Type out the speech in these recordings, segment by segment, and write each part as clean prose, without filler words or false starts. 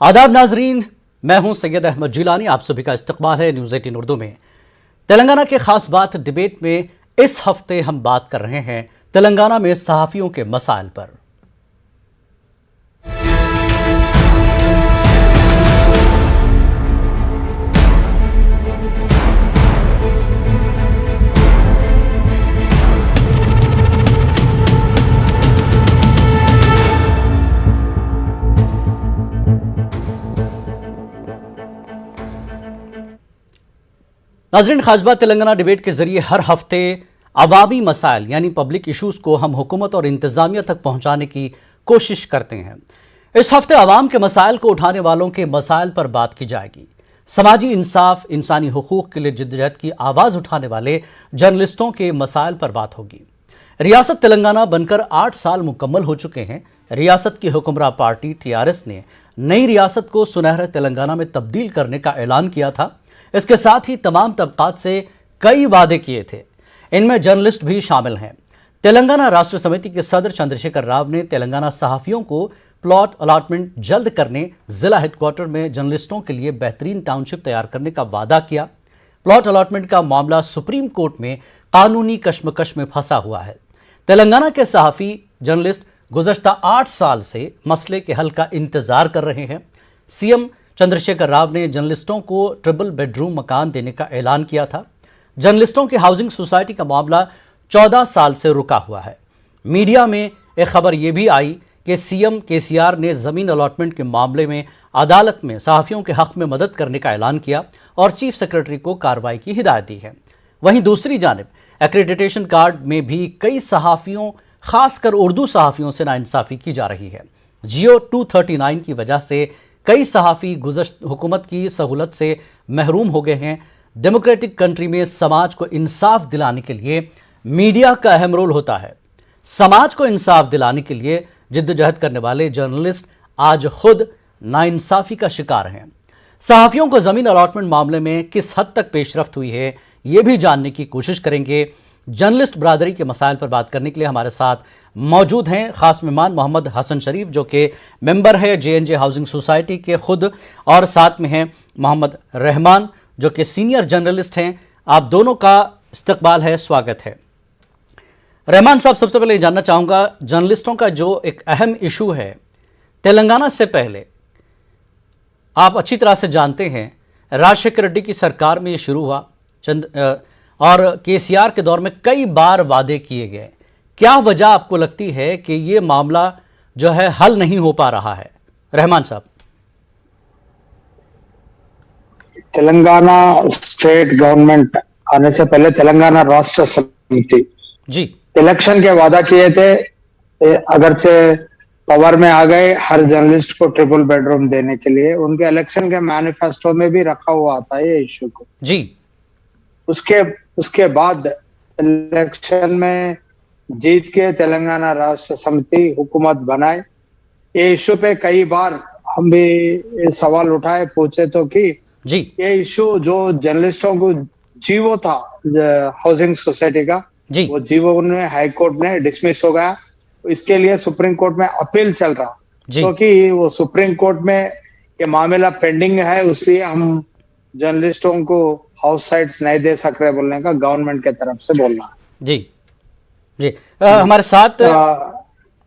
आदाब नाजरीन, मैं हूं सैयद अहमद जिलानी। आप सभी का इस्तकबाल है न्यूज़ 18 उर्दू में। तेलंगाना के खास बात डिबेट में इस हफ्ते हम बात कर रहे हैं तेलंगाना में सहाफ़ियों के मसाइल पर। नाज़रीन, खास बात तेलंगाना डिबेट के जरिए हर हफ्ते अवामी मसाइल यानी पब्लिक इश्यूज को हम हुकूमत और इंतजामिया तक पहुंचाने की कोशिश करते हैं। इस हफ्ते अवाम के मसाइल को उठाने वालों के मसाइल पर बात की जाएगी। समाजी इंसाफ, इंसानी हुकूक के लिए जिद्दोजहद की आवाज़ उठाने वाले जर्नलिस्टों के मसाइल पर बात होगी। रियासत तेलंगाना बनकर 8 साल मुकम्मल हो चुके हैं। रियासत की हुक्मरान पार्टी TRS ने नई रियासत को सुनहरे तेलंगाना में तब्दील करने का ऐलान किया था। इसके साथ ही तमाम तबकात से कई वादे किए थे, इनमें जर्नलिस्ट भी शामिल हैं। तेलंगाना राष्ट्र समिति के सदर चंद्रशेखर राव ने तेलंगाना सहाफ़ियों को प्लॉट अलॉटमेंट जल्द करने, जिला हेडक्वार्टर में जर्नलिस्टों के लिए बेहतरीन टाउनशिप तैयार करने का वादा किया। प्लॉट अलॉटमेंट का मामला सुप्रीम कोर्ट में कानूनी कशमकश में फंसा हुआ है। तेलंगाना के सहाफ़ी जर्नलिस्ट गुज़श्ता 8 साल से मसले के हल का इंतजार कर रहे हैं। CM चंद्रशेखर राव ने जर्नलिस्टों को ट्रिपल बेडरूम मकान देने का ऐलान किया था। जर्नलिस्टों की हाउसिंग सोसाइटी का मामला 14 साल से रुका हुआ है। मीडिया में एक खबर यह भी आई कि CM KCR ने ज़मीन अलॉटमेंट के मामले में अदालत में सहाफ़ियों के हक़ में मदद करने का ऐलान किया और चीफ सेक्रेटरी को कार्रवाई की हिदायत दी है। वहीं दूसरी जानिब एक्रेडिटेशन कार्ड में भी कई सहाफ़ियों, खासकर उर्दू सहाफ़ियों से नाइंसाफ़ी की जा रही है। जियो 239 की वजह से कई सहाफ़ी हुकूमत की सहूलत से महरूम हो गए हैं। डेमोक्रेटिक कंट्री में समाज को इंसाफ दिलाने के लिए मीडिया का अहम रोल होता है। समाज को इंसाफ दिलाने के लिए जिद्दोजहद करने वाले जर्नलिस्ट आज खुद नाइंसाफ़ी का शिकार हैं। सहाफ़ियों को ज़मीन अलॉटमेंट मामले में किस हद तक पेशरफ्त हुई है, ये भी जानने की कोशिश करेंगे। जर्नलिस्ट बरादरी के मसाइल पर बात करने के लिए हमारे साथ मौजूद हैं खास मेहमान मोहम्मद हसन शरीफ, जो कि मेंबर है JNJ हाउसिंग सोसाइटी के खुद, और साथ में हैं मोहम्मद रहमान, जो कि सीनियर जर्नलिस्ट हैं। आप दोनों का इस्तकबाल है, स्वागत है। रहमान साहब, सबसे पहले जानना चाहूँगा, जर्नलिस्टों का जो एक अहम इशू है तेलंगाना से पहले, आप अच्छी तरह से जानते हैं राजशेखर रेड्डी की सरकार में ये शुरू हुआ और KCR के दौर में कई बार वादे किए गए। क्या वजह आपको लगती है कि ये मामला जो है हल नहीं हो पा रहा है? रहमान साहब। तेलंगाना स्टेट गवर्नमेंट आने से पहले तेलंगाना राष्ट्र समिति जी इलेक्शन के वादा किए थे, अगरचे पावर में आ गए हर जर्नलिस्ट को ट्रिपल बेडरूम देने के लिए। उनके इलेक्शन के मैनिफेस्टो में भी रखा हुआ था ये इश्यू को। जी उसके बाद इलेक्शन में जीत के तेलंगाना राष्ट्र समिति हुकूमत बनाए। ये इश्यू पे कई बार हम भी सवाल उठाए, पूछे तो कि जी ये इश्यू जो जर्नलिस्टों को जीवो था हाउसिंग सोसाइटी का, वो जीवो में हाई कोर्ट ने डिसमिस हो गया। इसके लिए सुप्रीम कोर्ट में अपील चल रहा, क्योंकि वो सुप्रीम कोर्ट में ये मामला पेंडिंग है। इसलिए हम जर्नलिस्टों को हाउस साइट्स नहीं दे सक रहे बोलने का गवर्नमेंट के तरफ से बोलना है। जी जी हमारे साथ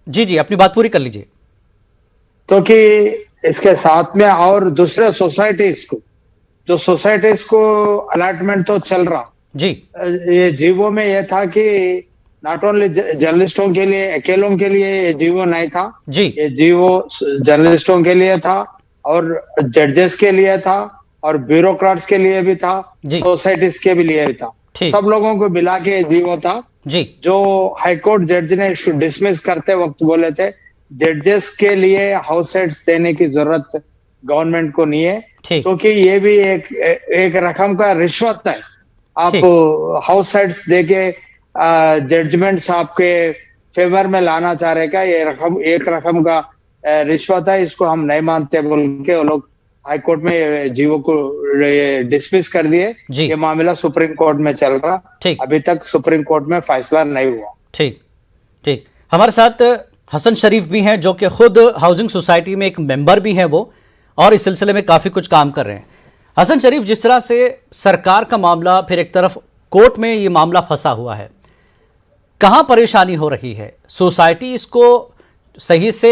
जी अपनी बात पूरी कर लीजिए। तो कि इसके साथ में और दूसरे सोसाइटीज को, जो सोसाइटीज को अलॉटमेंट तो चल रहा जी, ये जीवो में ये था कि नॉट ओनली जर्नलिस्टों के लिए, अकेलों के लिए ये जीवो नहीं था जी, ये जीवो जर्नलिस्टों के लिए था और जजेस के लिए था और ब्यूरोक्रेट्स के लिए भी था, सोसाइटीज के भी लिए भी था। सब लोगों को मिला के जीवो था जी। जो हाईकोर्ट जज ने डिसमिस करते वक्त बोले थे जजेस के लिए हाउस साइट्स देने की जरूरत गवर्नमेंट को नहीं है, क्योंकि ये भी एक रकम का रिश्वत है। आप हाउस साइट्स देके जजमेंट्स आपके फेवर में लाना चाह रहे का, ये रकम एक रकम का रिश्वत है, इसको हम नहीं मानते बोल के वो लोग हाईकोर्ट में जीवो को डिसमिस कर दिए। ये मामला सुप्रीम कोर्ट में चल रहा, अभी तक सुप्रीम कोर्ट में फैसला नहीं हुआ। ठीक ठीक। हमारे साथ हसन शरीफ भी हैं, जो कि खुद हाउसिंग सोसाइटी में एक मेंबर भी हैं वो, और इस सिलसिले में काफ़ी कुछ काम कर रहे हैं। हसन शरीफ, जिस तरह से सरकार का मामला, फिर एक तरफ कोर्ट में ये मामला फंसा हुआ है, कहाँ परेशानी हो रही है? सोसाइटी इसको सही से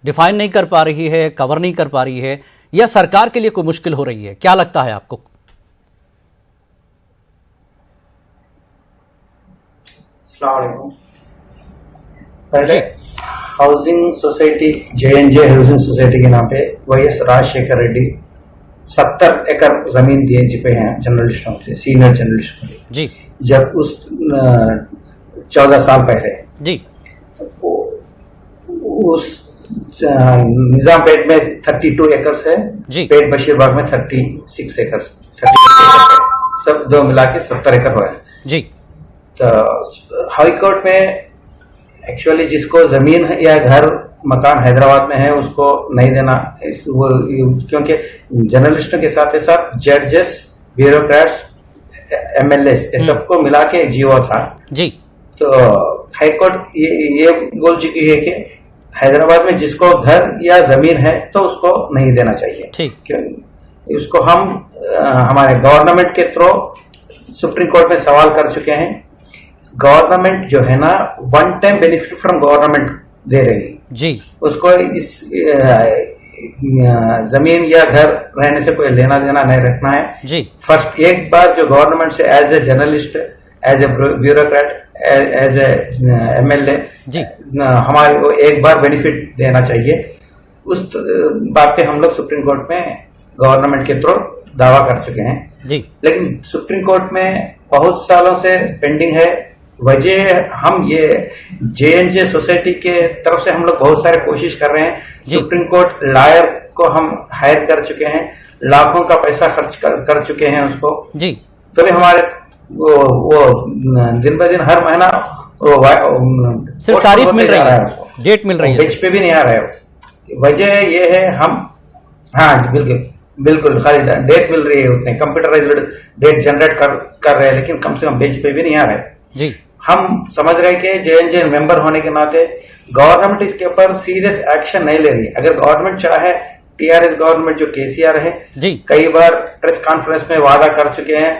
डिफाइन नहीं कर पा रही है, कवर नहीं कर पा रही है, या सरकार के लिए कोई मुश्किल हो रही है? क्या लगता है आपको? अस्सलाम वालेकुम। पहले housing society, JNJ housing society के नाम पे YS राजशेखर रेड्डी 70 एकड़ जमीन दिए चुके हैं जर्नलिस्टों के, सीनियर जर्नलिस्टों के जी। जब उस 14 साल पहले जी। उस निजामपेट में 32 एकर्स है जी। पेट बशीरबाग में 36 एकर्स, 36 एकड़ है, सब दो मिला के 70 एकड़ हुआ है जी। तो हाई कोर्ट में एक्चुअली जिसको जमीन या घर मकान हैदराबाद में है उसको नहीं देना, क्योंकि जर्नलिस्टों के साथ साथ जजेस, ब्यूरोक्रेट्स, MLA ये सबको मिला के जीवो था जी। तो हाई कोर्ट ये बोल चुकी है कि हैदराबाद में जिसको घर या जमीन है तो उसको नहीं देना चाहिए। ठीक। उसको हम हमारे गवर्नमेंट के थ्रू सुप्रीम कोर्ट में सवाल कर चुके हैं। गवर्नमेंट जो है ना, one time benefit from government दे रही जी। उसको इस जमीन या घर रहने से कोई लेना देना नहीं रखना है जी। फर्स्ट एक बार जो गवर्नमेंट से as a journalist, as a bureaucrat, as a MLA ji हमारे को एक बार बेनिफिट देना चाहिए। उस बात पे हम लोग सुप्रीम कोर्ट में गवर्नमेंट के थ्रू दावा कर चुके हैं जी। लेकिन सुप्रीम कोर्ट में बहुत सालों से पेंडिंग है। वजह हम ये JNJ सोसाइटी के तरफ से हम लोग बहुत सारे कोशिश कर रहे हैं। सुप्रीम कोर्ट लॉयर को हम हायर कर चुके हैं, लाखों का पैसा खर्च कर चुके हैं उसको जी। तो भी हमारे वो दिन ब दिन हर महीना सिर्फ तारीफ मिल रही है, डेट मिल रही है, बेंच पे भी नहीं आ रहा है। वजह ये है हम, हाँ जी बिल्कुल बिल्कुल, खाली डेट मिल रही है, उतने कंप्यूटराइज्ड डेट जनरेट कर रहे हैं लेकिन कम से कम बेंच पे भी नहीं आ रहे जी। हम समझ रहे हैं कि JNJ मेंबर होने के नाते गवर्नमेंट इसके ऊपर सीरियस एक्शन नहीं ले रही है। अगर गवर्नमेंट चाहे, TRS गवर्नमेंट जो KCR है जी, कई बार प्रेस कॉन्फ्रेंस में वादा कर चुके हैं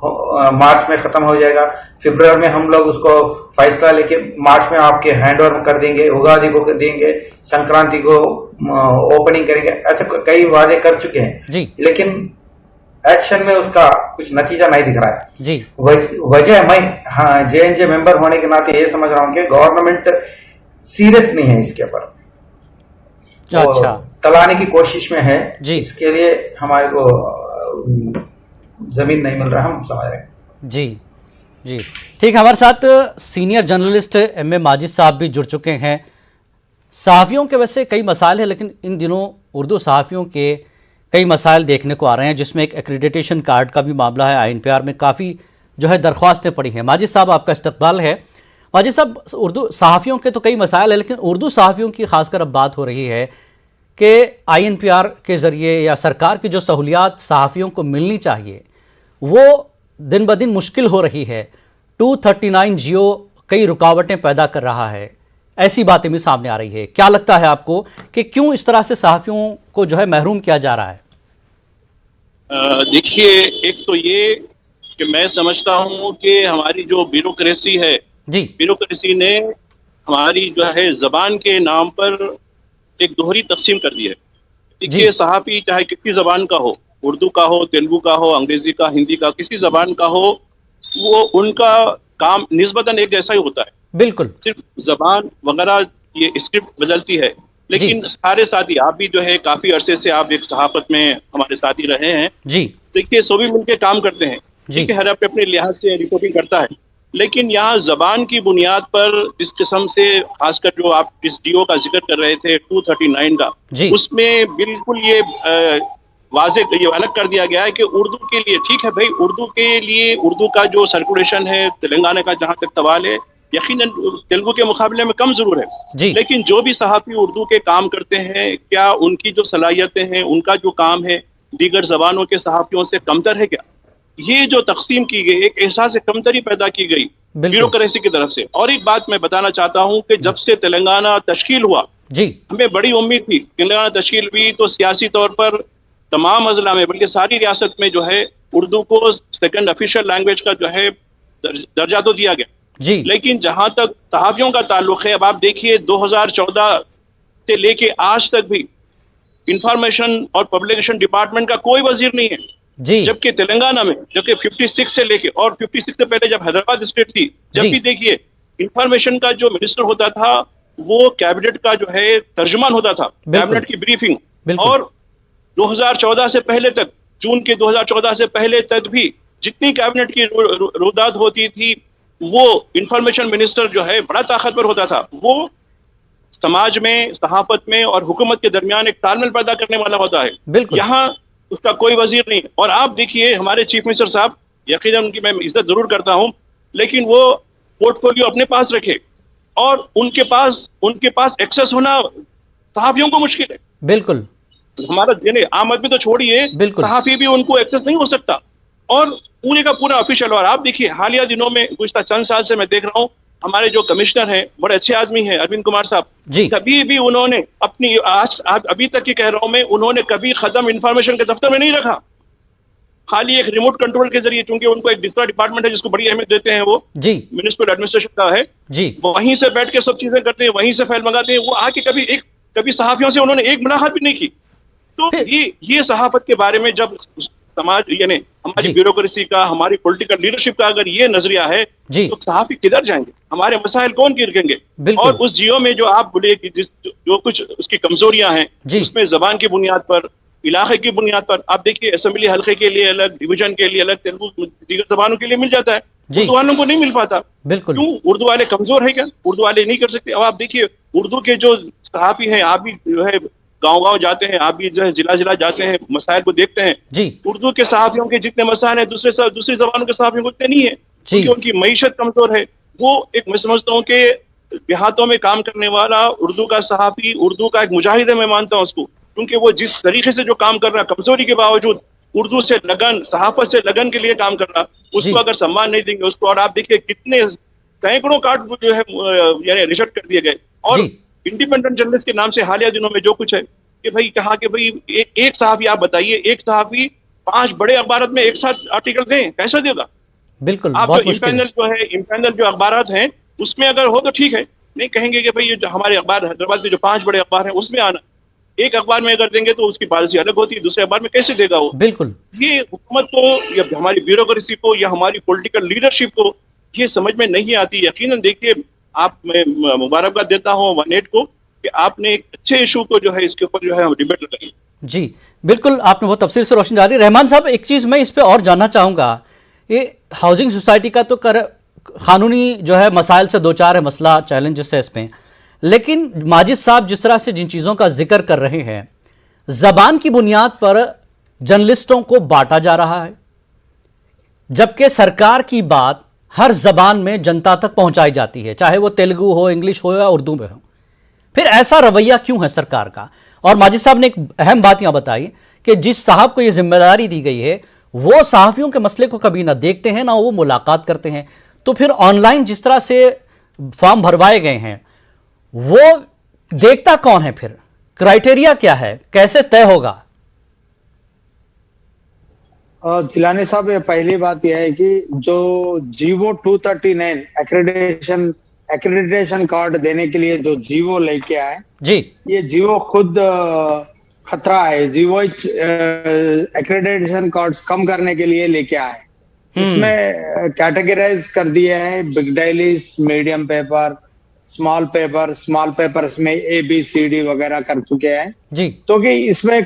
मार्च में खत्म हो जाएगा, फरवरी में हम लोग उसको फैसला लेके मार्च में आपके हैंड ओवर कर देंगे, उगादी को कर देंगे, संक्रांति को ओपनिंग करेंगे, ऐसे कई वादे कर चुके हैं जी। लेकिन एक्शन में उसका कुछ नतीजा नहीं दिख रहा है जी। वजह मैं JNJ मेंबर होने के नाते ये समझ रहा हूँ कि गवर्नमेंट सीरियस नहीं है इसके ऊपर, अच्छा तलाने की कोशिश में है जी। इसके लिए हमारे को जमीन नहीं मिल रहा, हम समझ रहे हैं जी जी। ठीक है, हमारे साथ सीनियर जर्नलिस्ट MA माजिद साहब भी जुड़ चुके हैं। सहाफ़ियों के वैसे कई मसाइल हैं लेकिन इन दिनों उर्दू सहाफ़ियों के कई मसाइल देखने को आ रहे हैं, जिसमें एक एक्रीडिटेशन कार्ड का भी मामला है। INPR में काफ़ी जो है दरख्वास्तें पड़ी हैं। माजिद साहब, आपका इस्तकबाल है। माजिद साहब, उर्दू सहाफ़ियों के तो कई मसाइल हैं लेकिन उर्दू सहाफ़ियों की खासकर अब बात हो रही है कि INPR के ज़रिए या सरकार की जो सहूलियात सहाफ़ियों को मिलनी चाहिए वो दिन ब दिन मुश्किल हो रही है। 239 GO कई रुकावटें पैदा कर रहा है, ऐसी बातें भी सामने आ रही है। क्या लगता है आपको कि क्यों इस तरह से सहाफ़ियों को जो है महरूम किया जा रहा है? देखिए, एक तो ये कि मैं समझता हूं कि हमारी जो ब्यूरोक्रेसी है जी, ब्यूरोक्रेसी ने हमारी जो है जबान के नाम पर एक दोहरी तकसीम कर दी है। देखिए, सहाफ़ी चाहे किसी जबान का हो, उर्दू का हो, तेलुगु का हो, अंग्रेजी का, हिंदी का, किसी जबान का हो, वो उनका काम निस्बतन एक जैसा ही होता है। बिल्कुल, सिर्फ जबान वगैरह ये स्क्रिप्ट बदलती है। लेकिन सारे साथी, आप भी जो है काफी अरसे से आप एक सहाफत में हमारे साथी रहे हैं जी। देखिए, सभी मिलकर काम करते हैं, ठीक है, हर अपने लिहाज से रिपोर्टिंग करता है। लेकिन यहाँ जबान की बुनियाद पर जिस किस्म से, खासकर जो आप इस DO का जिक्र कर रहे थे 239 का, उसमें बिल्कुल ये वाज़े ये अलग कर दिया गया है कि उर्दू के लिए, ठीक है भाई, उर्दू के लिए उर्दू का जो सर्कुलेशन है तेलंगाना का, जहां तक सवाल है, यकीनन तेलुगु के मुकाबले में कम जरूर है, लेकिन जो भी सहाफ़ी उर्दू के काम करते हैं, क्या उनकी जो सलाहियतें हैं, उनका जो काम है दीगर जबानों के सहाफ़ियों से कमतर है क्या? ये जो तकसीम की गई, एक एहसास कमतरी पैदा की गई ब्यूरोक्रेसी की तरफ से। और एक बात मैं बताना चाहता हूं कि जब से तेलंगाना तश्कील हुआ जी, हमें बड़ी उम्मीद थी तेलंगाना तश्कील हुई तो सियासी तौर पर तमाम अजला में बल्कि सारी रियासत में जो है उर्दू को सेकंड ऑफिशियल लैंग्वेज का जो है दर्जा तो दिया गया जी, लेकिन जहां तक सहाफियों का ताल्लुक है, अब आप देखिए 2014 से लेके आज तक भी इंफॉर्मेशन और पब्लिकेशन डिपार्टमेंट का कोई वजीर नहीं है। जी, जबकि तेलंगाना में जबकि 56 से लेके और 56 से पहले जब हैदराबाद स्टेट थी, जब जी। भी देखिए इंफॉर्मेशन का जो मिनिस्टर होता था वो कैबिनेट का जो है तर्जुमान होता था, बिल्कुल। कैबिनेट की ब्रीफिंग। बिल्कुल। और 2014 से पहले तक, जून के 2014 से पहले तक भी जितनी कैबिनेट की रुदात होती थी वो इंफॉर्मेशन मिनिस्टर जो है बड़ा ताकतवर होता था। वो समाज में, सहाफत में और हुकूमत के दरमियान एक तालमेल पैदा करने वाला होता है। बिल्कुल। यहाँ उसका कोई वजीर नहीं। और आप देखिए हमारे चीफ मिनिस्टर साहब, यकीनन उनकी मैं इज्जत जरूर करता हूं, लेकिन वो पोर्टफोलियो अपने पास रखे और उनके पास एक्सेस होना सहाफियों को मुश्किल है। बिल्कुल। हमारा यानी आम आदमी तो छोड़िए, बिल्कुल। सहाफी भी उनको एक्सेस नहीं हो सकता और पूरे का पूरा ऑफिशियल। और आप देखिए हालिया दिनों में गुज़श्ता चंद साल से मैं देख रहा हूँ हमारे जो कमिश्नर हैं बड़े अच्छे आदमी हैं, अरविंद कुमार साहब जी। कभी भी उन्होंने अपनी आज अभी तक की कह रहा हूं मैं, उन्होंने कभी कदम इंफॉर्मेशन के दफ्तर में नहीं रखा। खाली एक रिमोट कंट्रोल के जरिए, चूंकि उनको एक दूसरा डिपार्टमेंट है जिसको बड़ी अहमियत देते हैं, वो जी, म्युनिसिपल एडमिनिस्ट्रेशन का है जी, वहीं से बैठ के सब चीजें करते हैं, वहीं से फाइल मंगाते हैं। वो आके कभी सहाफियों से उन्होंने एक मुलाकात भी नहीं की। तो ये सहाफत के बारे में जब समाज यानी हमारी जी। ब्यूरोक्रेसी का, हमारी पॉलिटिकल लीडरशिप का अगर ये नजरिया है जी। तो सहाफी किधर जाएंगे, हमारे मसाइल कौन गिरेंगे। बिल्कुल। और उस जियो में जो आप बोले कि जो कुछ उसकी कमजोरियां हैं, जी। उसमें जबान की बुनियाद पर, इलाके की बुनियाद पर, आप देखिए असेंबली हल्के के लिए अलग, डिवीजन के लिए अलग, तेलुगु दीगर जबानों के लिए मिल जाता है, जी। उर्दू वालों को नहीं मिल पाता। बिल्कुल। क्यों? उर्दू वाले कमजोर है क्या? उर्दू वाले नहीं कर सकते? अब आप देखिए उर्दू के जो सहाफी हैं, आप भी जो है गांव-गांव जाते हैं, आप भी जो है जिला-जिला जाते हैं, मसाइल को देखते हैं। जी। उर्दू के सहाफियों के जितने मसाइल हैं दूसरी जबानों के सहाफियों को उतने नहीं है, क्योंकि उनकी मईशत कमजोर है। वो एक मैं समझता हूँ कि देहातों में काम करने वाला उर्दू का सहाफी, उर्दू का एक मुजाहिद है, मैं मानता हूँ उसको, क्योंकि वो जिस तरीके से जो काम कर रहा है, कमजोरी के बावजूद उर्दू से लगन, सहाफत से लगन के लिए काम कर रहा, उसको अगर सम्मान नहीं देंगे उसको, और आप देखिए कितने सैकड़ों कार्ड जो है यानी रिजेक्ट कर दिए गए। और इंडिपेंडेंट जर्नलिस्ट के नाम से हालिया दिनों में जो कुछ है कि भाई कहा कि भाई एक सहाफी, आप बताइए एक सहाफी 5 बड़े अखबारों में एक साथ आर्टिकल दें, कैसा देगा? बिल्कुल, आप बहुत जो इम्पैनल जो अखबार हैं उसमें अगर हो तो ठीक है, नहीं कहेंगे कि भाई ये जो हमारे अखबार हैदराबाद में जो 5 बड़े अखबार हैं उसमें आना। एक अखबार में अगर देंगे तो उसकी पॉलिसी अलग होती है, दूसरे अखबार में कैसे देगा वो? बिल्कुल। ये हुकूमत को या हमारी ब्यूरोक्रेसी को या हमारी पॉलिटिकल लीडरशिप को ये समझ में नहीं आती। यकीनन देखिए, आप मैं मुबारकबाद देता हूँ 1-8 को कि आपने एक अच्छे इशू को जो है इसके ऊपर जो है हम डिबेट लगाई। जी बिल्कुल, आपने बहुत तफसील से रोशनी डाली। रहमान साहब, एक चीज़ मैं इस पे और जानना चाहूँगा, ये हाउसिंग सोसाइटी का तो कानूनी जो है मसाइल से दो चार है मसला, चैलेंजेस है इसमें, लेकिन माजिद साहब जिस तरह से जिन चीज़ों का जिक्र कर रहे हैं, जबान की बुनियाद पर जर्नलिस्टों को बांटा जा रहा है, जबकि सरकार की बात हर जबान में जनता तक पहुंचाई जाती है, चाहे वो तेलुगु हो, इंग्लिश हो या उर्दू में हो। फिर ऐसा रवैया क्यों है सरकार का? और माजिद साहब ने एक अहम बात यहां बताई कि जिस साहब को यह जिम्मेदारी दी गई है वो सहाफियों के मसले को कभी ना देखते हैं ना वो मुलाकात करते हैं, तो फिर ऑनलाइन जिस तरह से फॉर्म भरवाए गए हैं वो देखता कौन है? फिर क्राइटेरिया क्या है, कैसे तय होगा? जिलानी साहब, ये पहली बात यह है कि जो जीवो 239 एक्रेडिटेशन कार्ड देने के लिए जो जीवो लेके आए जी, ये जीवो खुद खतरा है। जीवो एक्रेडिटेशन कार्ड्स कम करने के लिए लेके आए, इसमें कैटेगराइज कर दिए हैं big dailies, medium paper, small papers में ABCD वगैरह कर चुके हैं जी। तो कि इसमें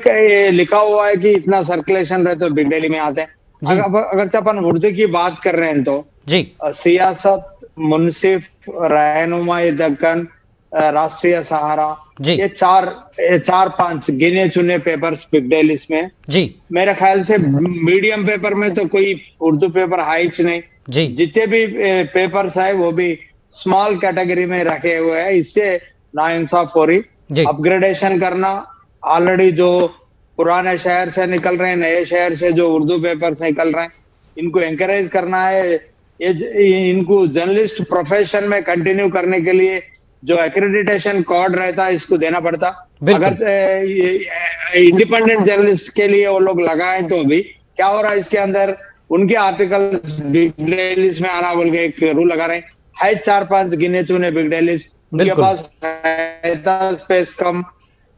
लिखा हुआ है कि इतना सर्कुलेशन रहता है बिग डेली में आते हैं। अगर अपन उर्दू की बात कर रहे हैं तो जी, सियासत, मुनसिफ, रहनुमाई दक्कन, राष्ट्रीय सहारा, ये चार पांच गिने चुने पेपर्स बिग डेलीज में जी। मेरे ख्याल से मीडियम पेपर में तो कोई उर्दू पेपर है ही नहीं जी। जितने भी पेपर्स है वो भी स्मॉल कैटेगरी में रखे हुए हैं। इससे नाइंसाफ हो रही। अपग्रेडेशन करना, ऑलरेडी जो पुराने शहर से निकल रहे हैं, नए शहर से जो उर्दू पेपर्स निकल रहे हैं, इनको एनकरेज करना है। इनको जर्नलिस्ट प्रोफेशन में कंटिन्यू करने के लिए जो एक्रेडिटेशन कोड रहता है इसको देना पड़ता। अगर इंडिपेंडेंट जर्नलिस्ट के लिए वो लोग लगाए तो भी क्या हो रहा है इसके अंदर उनके आर्टिकल बिग डेलीज में आना बोल के एक रूल लगा रहे हैं। 4-5 गिने चुने बिग डेलीज, उनके पास स्पेस कम,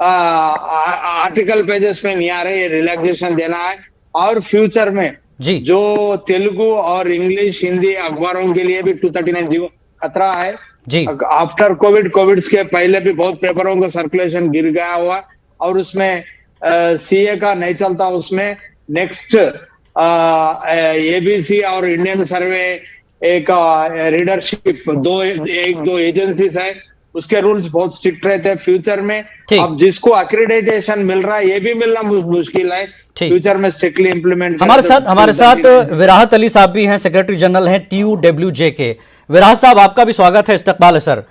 आर्टिकल पेजेस में नहीं आ रहे, रिलैक्सेशन देना है। और फ्यूचर में जो तेलुगु और इंग्लिश हिंदी अखबारों के लिए भी 239 जीवो खतरा है। आफ्टर कोविड के पहले भी बहुत पेपरों का सर्कुलेशन गिर गया हुआ और उसमें सीए का नहीं चलता, उसमें नेक्स्ट एबीसी और इंडियन सर्वे एक रीडरशिप दो एजेंसीज है, उसके रूल्स बहुत स्ट्रिक्ट रहते हैं। फ्यूचर में अब जिसको एक्रेडिटेशन मिल रहा है ये भी मिलना मुश्किल है फ्यूचर में स्ट्रिक्टली इम्प्लीमेंट। हमारे साथ विराहत अली साहब भी हैं, सेक्रेटरी जनरल हैं TUWJ के। विराहत साहब आपका भी स्वागत है इस्तकबाल है सर।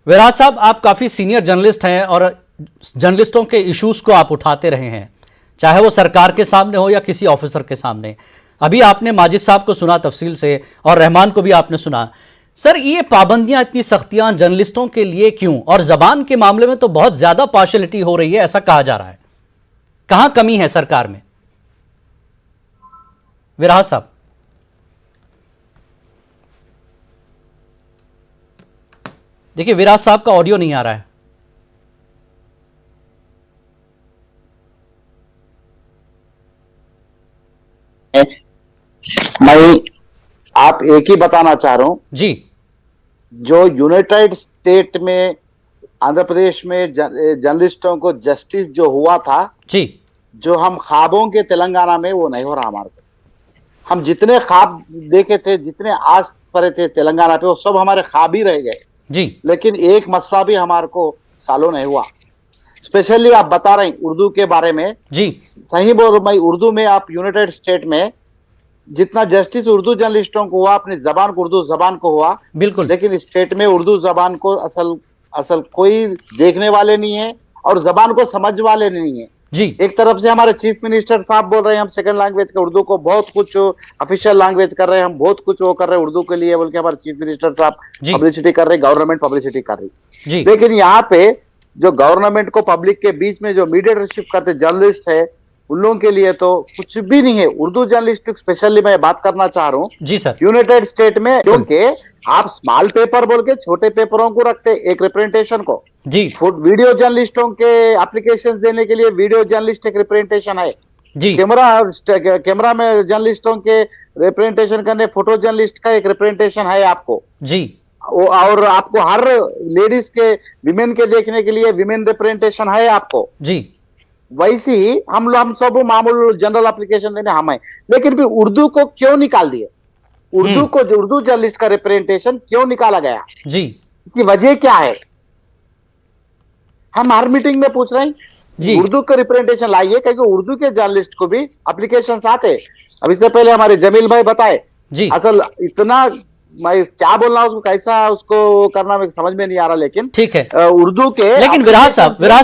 विराहत साहब आप काफी सीनियर जर्नलिस्ट हैं और जर्नलिस्टों के इश्यूज को आप उठाते रहे हैं, चाहे वो सरकार के सामने हो या किसी ऑफिसर के सामने। अभी आपने माजिद साहब को सुना तफसील से और रहमान को भी आपने सुना। सर ये पाबंदियां, इतनी सख्तियां जर्नलिस्टों के लिए क्यों? और जबान के मामले में तो बहुत ज्यादा पार्शियलिटी हो रही है ऐसा कहा जा रहा है, कहां कमी है सरकार में? विराहत साहब। देखिए विराहत साहब का ऑडियो नहीं आ रहा है। मैं आप एक ही बताना चाह रहा हूं जी, जो यूनाइटेड स्टेट में आंध्र प्रदेश में जर्नलिस्टों को जस्टिस जो हुआ था जी, जो हम ख्वाबों के तेलंगाना में वो नहीं हो रहा हमारे को। हम जितने ख्वाब देखे थे, जितने आस परे थे तेलंगाना पे, वो सब हमारे ख्वाब ही रह गए जी। लेकिन एक मसला भी हमारे को सालों नहीं हुआ। स्पेशली आप बता रहे हैं उर्दू के बारे में जी, सही बोल रहा। उर्दू में आप यूनाइटेड स्टेट में जितना जस्टिस उर्दू जर्नलिस्टों को हुआ, अपनी जबान को, उर्दू जबान को हुआ बिल्कुल, लेकिन स्टेट में उर्दू जबान को असल कोई देखने वाले नहीं है और जबान को समझ वाले नहीं है जी। एक तरफ से हमारे चीफ मिनिस्टर साहब बोल रहे हैं हम सेकंड लैंग्वेज का उर्दू को बहुत कुछ ऑफिशियल लैंग्वेज कर रहे हैं, हम बहुत कुछ वो कर रहे हैं उर्दू के लिए बोल के हमारे चीफ मिनिस्टर साहब पब्लिसिटी कर रहे हैं, गवर्नमेंट पब्लिसिटी कर रही है। लेकिन यहाँ पे जो गवर्नमेंट को पब्लिक के बीच में जो मीडिएटरशिप करते जर्नलिस्ट है उन लोगों के लिए तो कुछ भी नहीं है। उर्दू जर्नलिस्ट स्पेशली मैं बात करना चाह रहा हूँ जी सर। यूनाइटेड स्टेट में क्योंकि आप स्मॉल पेपर बोल के छोटे पेपरों को रखते एक रिप्रेजेंटेशन को जी, वीडियो जर्नलिस्टों के एप्लीकेशन देने के लिए वीडियो जर्नलिस्ट एक रिप्रेजेंटेशन है जी, कैमरा में जर्नलिस्टों के रिप्रेजेंटेशन करने फोटो जर्नलिस्ट का एक रिप्रेजेंटेशन है आपको जी, और आपको हर लेडीज के विमेन के देखने के लिए विमेन रिप्रेजेंटेशन है आपको जी। वैसे ही हम सब मामूल जनरल एप्लीकेशन देने हम है, लेकिन फिर उर्दू को क्यों निकाल दिए? उर्दू को उर्दू जर्नलिस्ट का रिप्रेजेंटेशन क्यों निकाला गया जी? इसकी वजह क्या है? हम हर मीटिंग में पूछ रहे हैं जी, उर्दू का रिप्रेजेंटेशन लाइए क्योंकि उर्दू के जर्नलिस्ट को भी एप्लीकेशन आते। अब इससे पहले हमारे जमील भाई बताए जी, असल इतना मैं क्या बोलना उसको कैसा उसको करना में समझ में नहीं आ रहा, लेकिन ठीक है उर्दू के। लेकिन विराज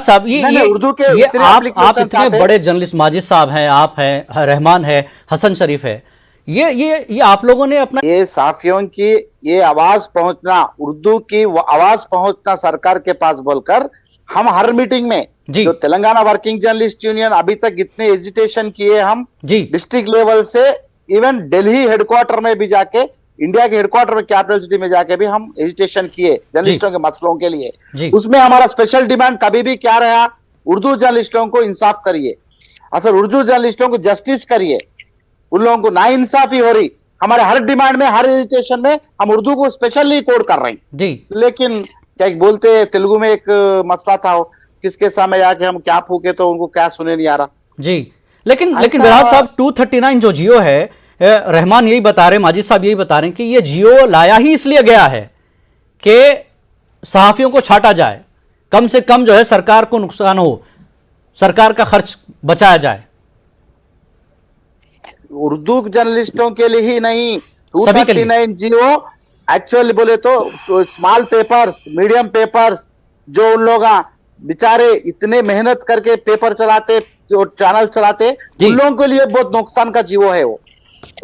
साहब ये उर्दू के आप इतने बड़े जर्नलिस्ट, माजिद साहब हैं, आप हैं, रहमान है, हसन शरीफ है, ये आप लोगों ने अपना ये साफियों की ये आवाज पहुंचना, उर्दू की आवाज पहुंचना सरकार के पास बोलकर हम हर मीटिंग में जो तेलंगाना वर्किंग जर्नलिस्ट यूनियन अभी तक इतने एजिटेशन किए हम डिस्ट्रिक्ट लेवल से इवन दिल्ली हेडक्वार्टर में भी जाके, इंडिया के हेडक्वार्टर में कैपिटल सिटी में जाके भी हम एजिटेशन किए जर्नलिस्टों के मसलों के लिए। उसमें हमारा स्पेशल डिमांड कभी भी क्या रहा? उर्दू जर्नलिस्टों को इंसाफ करिए, असल उर्दू जर्नलिस्टों को जस्टिस करिए, उन लोगों को नाइंसाफी हो रही। हमारे हर डिमांड में, हर एजिटेशन में हम उर्दू को स्पेशली कोड कर रहे हैं जी। लेकिन क्या बोलते तेलुगु में एक मसला था, किसके सामने जाके हम क्या फूके तो उनको क्या सुने नहीं आ रहा जी। लेकिन विराज साहब 239 जो जियो है, रहमान यही बता रहे, माजिद साहब यही बता रहे हैं कि ये जियो लाया ही इसलिए गया है कि सहाफियों को छांटा जाए, कम से कम जो है सरकार को नुकसान हो, सरकार का खर्च बचाया जाए। उर्दू जर्नलिस्टों के लिए ही नहीं, 239 जियो एक्चुअली बोले तो स्मॉल पेपर्स, मीडियम पेपर्स जो उन लोग बेचारे इतने मेहनत करके पेपर चलाते और चैनल चलाते, उन लोगों के लिए बहुत नुकसान का जीवो है वो।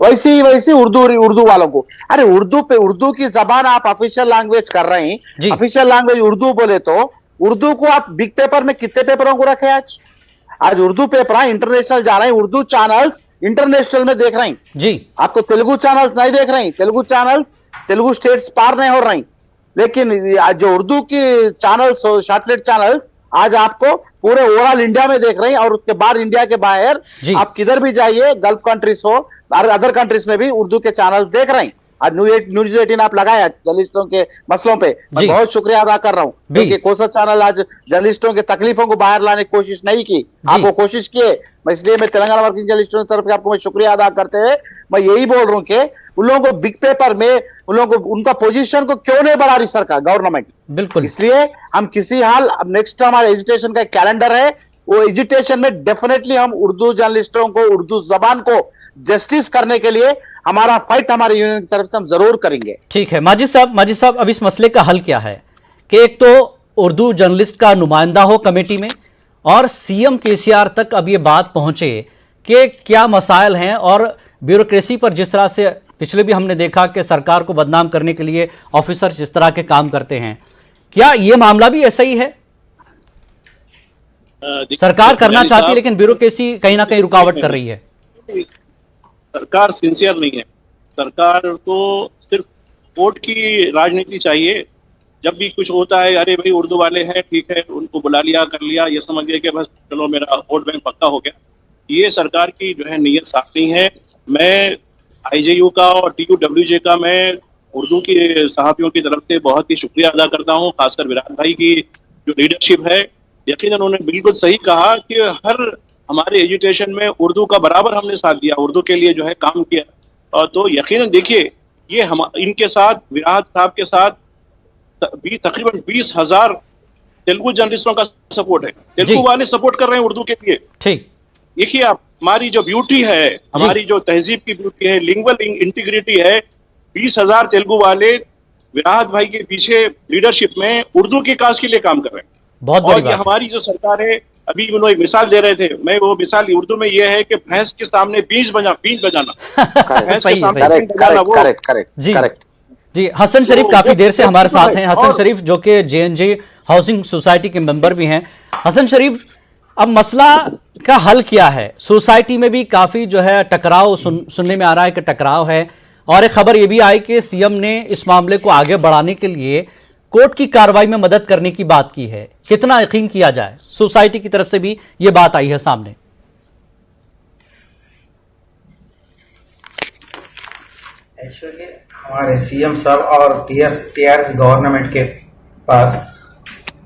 वैसी उर्दू वालों को, अरे उर्दू की जबान आप ऑफिशियल लैंग्वेज कर रहे हैं, ऑफिशियल लैंग्वेज उर्दू बोले तो उर्दू को आप बिग पेपर में कितने पेपरों को रखे आज उर्दू पेपर इंटरनेशनल जा रहे हैं, उर्दू चैनल्स इंटरनेशनल में देख रहे हैं जी। आपको तेलुगु चैनल्स नहीं देख रहे हैं, तेलुगु चैनल्स तेलुगु स्टेट्स पार नहीं हो रहे हैं, लेकिन जो उर्दू की चैनल्स सैटेलाइट चैनल्स आज आपको पूरे ओवरऑल इंडिया में देख रहे हैं, और उसके बाद इंडिया के बाहर आप किधर भी जाइए, गल्फ कंट्रीज हो अदर कंट्रीज में भी उर्दू के चैनल्स देख रहे हैं। आज न्यूज 18 आप लगाया जर्नलिस्टों के मसलों पे, मैं बहुत शुक्रिया अदा कर रहा हूं, क्योंकि कोसा चैनल आज जर्नलिस्टों के तकलीफों को बाहर लाने की कोशिश नहीं की, आप वो कोशिश किए, इसलिए मैं तेलंगाना वर्किंग जर्नलिस्टों की तरफ से आपको मैं शुक्रिया अदा करते हुए मैं यही बोल रहा हूं कि उन लोगों को बिग पेपर में उन लोगों को उनका पोजीशन को क्यों नहीं बढ़ा रही सरकार गवर्नमेंट, बिल्कुल। इसलिए हम किसी हाल अब नेक्स्ट हमारे एजुटेशन का कैलेंडर है, वो एजुटेशन में डेफिनेटली हम उर्दू जर्नलिस्टों को उर्दू जबान को जस्टिस करने के लिए हमारा फाइट हमारे यूनियन की तरफ से हम जरूर करेंगे। ठीक है माजिद साहब अब इस मसले का हल क्या है कि एक तो उर्दू जर्नलिस्ट का नुमाइंदा हो कमेटी में, और सीएम केसीआर तक अब ये बात पहुंचे कि क्या मसाइल हैं, और ब्यूरोक्रेसी पर जिस तरह से पिछले भी हमने देखा कि सरकार को बदनाम करने के लिए ऑफिसर जिस तरह के काम करते हैं, क्या ये मामला भी ऐसा ही है? सरकार करना चाहती है लेकिन ब्यूरोक्रेसी कहीं ना कहीं रुकावट कर रही है। सरकार सिंसियर नहीं है, सरकार को सिर्फ वोट की राजनीति चाहिए। जब भी कुछ होता है, अरे भाई उर्दू वाले हैं ठीक है, उनको बुला लिया कर लिया, ये समझ गए कि बस चलो मेरा वोट बैंक पक्का हो गया। ये सरकार की जो है नीयत साफ नहीं है। मैं आईजेयू का और टीयूडब्ल्यूजे का मैं उर्दू के सहाफियों की तरफ से बहुत ही शुक्रिया अदा करता हूँ, खासकर विराट भाई की जो लीडरशिप है। यकीनन उन्होंने बिल्कुल सही कहा कि हर हमारे एजुकेशन में उर्दू का बराबर हमने साथ दिया, उर्दू के लिए जो है काम किया। और तो यकीनन देखिए ये हम इनके साथ विराट साहब के साथ तकरीबन 20,000 तेलुगु जर्नलिस्टों का सपोर्ट है, तेलुगु वाले सपोर्ट कर रहे हैं उर्दू के लिए। ठीक देखिए आप, हमारी जो ब्यूटी है, हमारी जो तहजीब की ब्यूटी है, लिंग्वल इंटीग्रिटी है, 20,000 तेलुगु वाले विराट भाई के पीछे लीडरशिप में उर्दू के काज के लिए काम कर रहे हैं। बहुत बड़ी बात। हमारी जो सरकार है, अभी उन्होंने एक मिसाल दे रहे थे, मैं वो मिसाल उर्दू में ये है कि भैंस के सामने बीज बजाना भैंस के सामने बीज बजाना वो करेक्ट जी। हसन शरीफ काफी देर से हमारे साथ हैं, हसन शरीफ जो कि जेएनजे हाउसिंग सोसाइटी के मेंबर भी हैं। हसन शरीफ, अब मसला का हल क्या है? सोसाइटी में भी काफी जो है टकराव सुनने में आ रहा है कि टकराव है, और एक खबर यह भी आई कि सीएम ने इस मामले को आगे बढ़ाने के लिए कोर्ट की कार्रवाई में मदद करने की बात की है। कितना यकीन किया जाए? सोसाइटी की तरफ से भी यह बात आई है सामने। एक्चुअली हमारे सीएम साहब और टीआरएस गवर्नमेंट के पास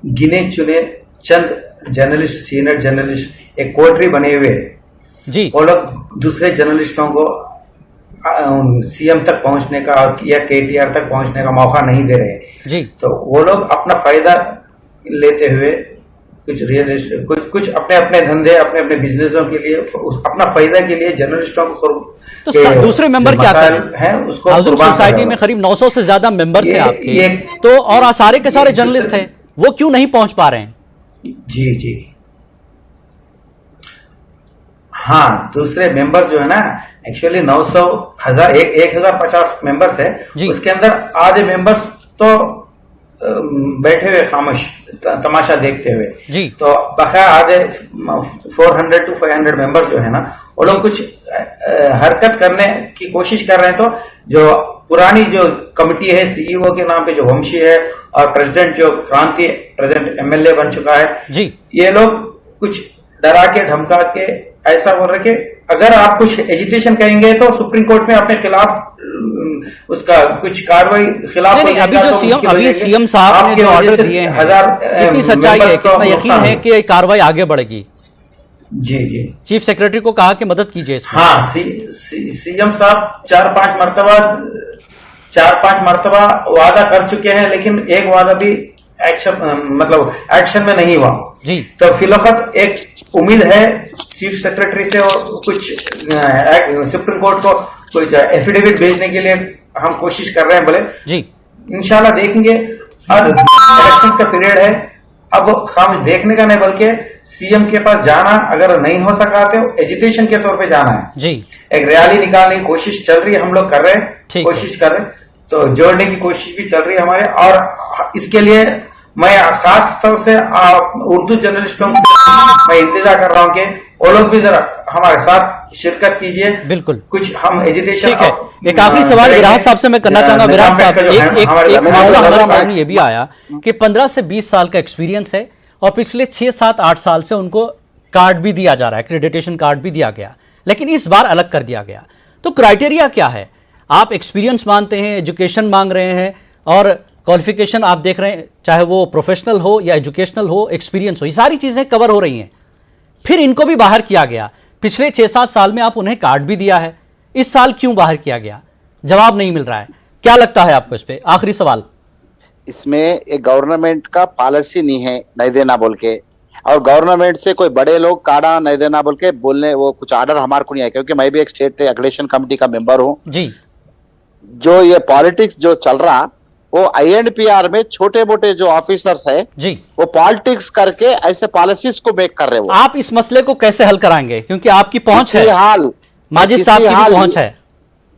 गिने चुने चंद जर्नलिस्ट, सीनियर जर्नलिस्ट एक कोटरी बने हुए हैं जी। वो लोग दूसरे जर्नलिस्टों को सीएम तक पहुंचने का या केटीआर तक पहुंचने का मौका नहीं दे रहे जी। तो वो लोग अपना फायदा लेते हुए कुछ अपने अपने धंधे, अपने अपने बिजनेसों के लिए, अपना फायदा के लिए जर्नलिस्टों को तो दूसरे मेंबर क्या हैं उसको हाउसिंग सोसाइटी में करीब 900 से ज्यादा मेंबर्स हैं आपके, तो और सारे के सारे जर्नलिस्ट हैं, वो क्यों नहीं पहुंच पा रहे हैं? जी हाँ, दूसरे मेंबर जो है ना, एक्चुअली 900 1000 1050 मेंबर्स है, उसके अंदर आधे मेंबर्स तो बैठे हुए खामोश तमाशा देखते हुए जी। तो बकाया आधे 400 to 500 मेंबर्स जो है ना, वो लोग कुछ हरकत करने की कोशिश कर रहे हैं। तो जो पुरानी जो कमिटी है, सीईओ के नाम पे जो वंशी है, और प्रेसिडेंट जो क्रांति प्रेजेंट एमएलए बन चुका है जी, ये लोग कुछ डरा के धमका के ऐसा बोल रहे कि अगर आप कुछ एजिटेशन करेंगे तो सुप्रीम कोर्ट में अपने खिलाफ उसका कुछ कार्रवाई खिलाफ नहीं, अभी जो सीएम साहब ने जो ऑर्डर दिए हैं, कितनी सच्चाई है, कितना यकीन है कि कार्रवाई आगे बढ़ेगी? जी चीफ सेक्रेटरी को कहा कि मदद कीजिए इसमें। हाँ, सीएम साहब 4-5 मरतबा वादा कर चुके हैं, लेकिन एक वादा भी एक्शन में नहीं हुआ जी। तो फिलहाल एक उम्मीद है चीफ सेक्रेटरी से, और कुछ सुप्रीम कोर्ट को कुछ एफिडेविट भेजने के लिए हम कोशिश कर रहे हैं बोले जी। इंशाल्लाह देखेंगे, अब इलेक्शंस का पीरियड है, अब हम देखने का नहीं बल्कि सीएम के पास जाना, अगर नहीं हो सका तो एजुटेशन के तौर पे जाना है जी। एक रैली निकालने की कोशिश चल रही है, हम लोग कर रहे हैं, कोशिश कर रहे हैं, तो जोड़ने की कोशिश भी चल रही है हमारे। और इसके लिए मैं खास तौर से उर्दू जर्नलिस्टों से मैं इंतजार कर रहा हूँ कि वो लोग भी जरा हमारे साथ शिरकत कीजिए। बिल्कुल, कुछ हम एजुकेशन। ठीक है, एक आखिरी सवाल विराज साहब से मैं करना चाहूंगा। विराज साहब, एक मामला हमारे सामने ये भी आया कि 15 से 20 साल का एक्सपीरियंस है और पिछले 6, 7, 8 साल से उनको कार्ड भी दिया जा रहा है, एक्रेडिटेशन कार्ड भी दिया गया, लेकिन इस बार अलग कर दिया गया। तो क्राइटेरिया क्या है? आप एक्सपीरियंस मानते हैं, एजुकेशन मांग रहे हैं, और क्वालिफिकेशन आप देख रहे हैं, चाहे वो प्रोफेशनल हो या एजुकेशनल हो, एक्सपीरियंस हो, ये सारी चीजें कवर हो रही हैं। फिर इनको भी बाहर किया गया। पिछले 6-7 साल में आप उन्हें कार्ड भी दिया है, इस साल क्यों बाहर किया गया? जवाब नहीं मिल रहा है। क्या लगता है आपको इस पे? आखिरी सवाल। इसमें एक गवर्नमेंट का पॉलिसी नहीं है नहीं देना बोल के, और गवर्नमेंट से कोई बड़े लोग काड़ा नहीं देना बोल के बोलने, वो कुछ ऑर्डर हमारे को नहीं है, क्योंकि मैं भी एक स्टेट एक्रेडिटेशन कमेटी का मेंबर हूँ जी। जो ये पॉलिटिक्स जो चल रहा, वो INPR में छोटे मोटे जो ऑफिसर्स है जी, वो पॉलिटिक्स करके ऐसे पॉलिसीज को मेक कर रहे हो। आप इस मसले को कैसे हल कराएंगे? क्योंकि आपकी पहुंच है, माजिद साहब की पहुंच है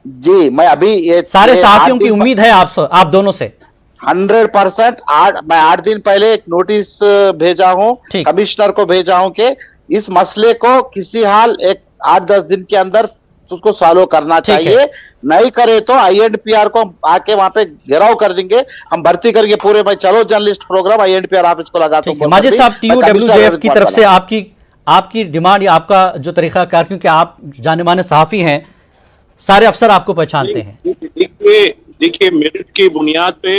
जी। मैं अभी ये सारे साथियों की उम्मीद है आप दोनों से 100%। मैं 8 दिन पहले एक नोटिस भेजा हूँ, कमिश्नर को भेजा हूँ कि इस मसले को किसी हाल एक 8-10 दिन के अंदर उसको सॉल्व करना चाहिए। नहीं करे तो INPR को आके वहां पे घेराव कर देंगे, हम भर्ती करेंगे पूरे। भाई चलो जर्नलिस्ट प्रोग्राम INPR ऑफिस को लगा दो। माजिद साहब, TUWJF की तरफ से आपकी डिमांड या आपका जो तरीकाकार, क्योंकि आप जाने माने सहाफी हैं, सारे अफसर आपको पहचानते हैं। देखिए मेरिट की बुनियाद पे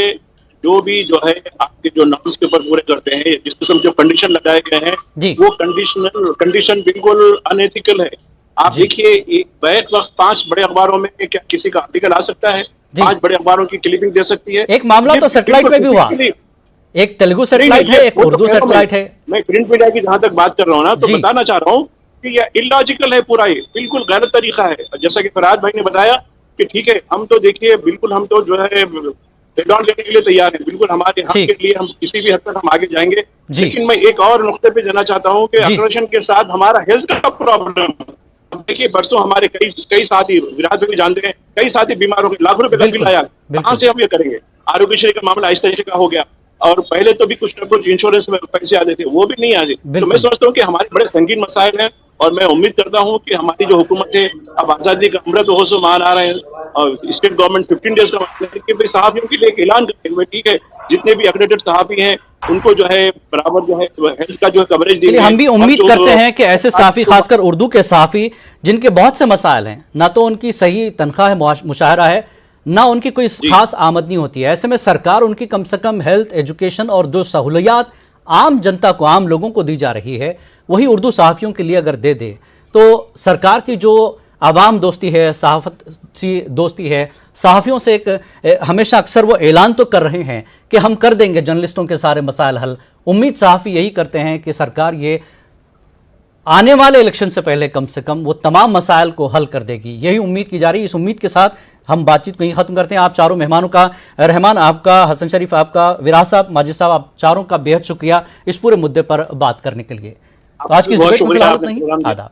जो भी जो है आपके जो नॉर्म्स के ऊपर पूरे करते हैं, जिस किस्म के कंडीशन लगाए गए हैं, वो कंडीशन बिल्कुल अनएथिकल है। आप देखिए बैक वक्त 5 बड़े अखबारों में क्या किसी का आर्टिकल आ सकता है? 5 बड़े अखबारों की क्लिपिंग दे सकती है। एक मामला तो सैटेलाइट में भी हुआ, एक तेलुगु सैटेलाइट है, एक उर्दू सैटेलाइट है। मैं प्रिंट मीडिया की जहां तक बात कर रहा हूँ ना, तो बताना चाह रहा हूँ कि यह इलॉजिकल है पूरा, ये बिल्कुल गलत तरीका है। जैसा कि फराज भाई ने बताया कि ठीक है, हम तो देखिए बिल्कुल हम तो जो है डाउन लेने के लिए तैयार है, बिल्कुल हमारे हक के लिए हम किसी भी हद तक हम आगे जाएंगे। लेकिन मैं एक और नुक्ते पे जाना चाहता हूँ कि एक्रेडिटेशन के साथ हमारा हेल्थ का प्रॉब्लम। देखिए परसों हमारे कई साथी, विराट भी जानते हैं, कई साथी बीमार हो गए, लाखों रुपए बिल आया, कहां से हम ये करेंगे? आरोग्यश्री का मामला इस तरीके का हो गया, और पहले तो भी कुछ इंश्योरेंस में पैसे आते थे, वो भी नहीं आते। तो मैं समझता हूँ कि हमारे बड़े संगीन मसाइल हैं, और मैं उम्मीद करता हूँ कि हमारी जो हुकूमत है, अब आजादी का अमृत महोत्सव मना रहे हैं, और स्टेट गवर्नमेंट 15 डेज का सहाफियों के लिए एक ऐलान करते हुए, ठीक है, जितने भी एक्रेडिटेड सहाफी हैं उनको जो है बराबर जो है हेल्थ का जो है कवरेज दी। हम भी उम्मीद करते हैं कि ऐसे सहाफी, खासकर उर्दू के सहाफी, जिनके बहुत से मसाइल हैं, ना तो उनकी सही तनख्वाह है, मुशाहरा है, ना उनकी कोई खास आमदनी होती है, ऐसे में सरकार उनकी कम से कम हेल्थ, एजुकेशन और जो सहूलियात आम जनता को, आम लोगों को दी जा रही है, वही उर्दू सहाफियों के लिए अगर दे दे, तो सरकार की जो आवाम दोस्ती है, सहाफत सी दोस्ती है, सहाफ़ियों से एक हमेशा अक्सर वो ऐलान तो कर रहे हैं कि हम कर देंगे जर्नलिस्टों के सारे मसाइल हल। उम्मीद सहाफ़ी यही करते हैं कि सरकार ये आने वाले इलेक्शन से पहले से कम वो तमाम मसाइल को हल कर देगी, यही उम्मीद की जा रही है। इस उम्मीद के साथ हम बातचीत को यहीं ख़त्म करते हैं। आप चारों मेहमानों का, रहमान आपका, हसन शरीफ आपका, विराज साहब, माजिद साहब, आप चारों का बेहद शुक्रिया इस पूरे मुद्दे पर बात करने के लिए। तो आज की इस डिबेट में फिलहाल नहीं, आदाब।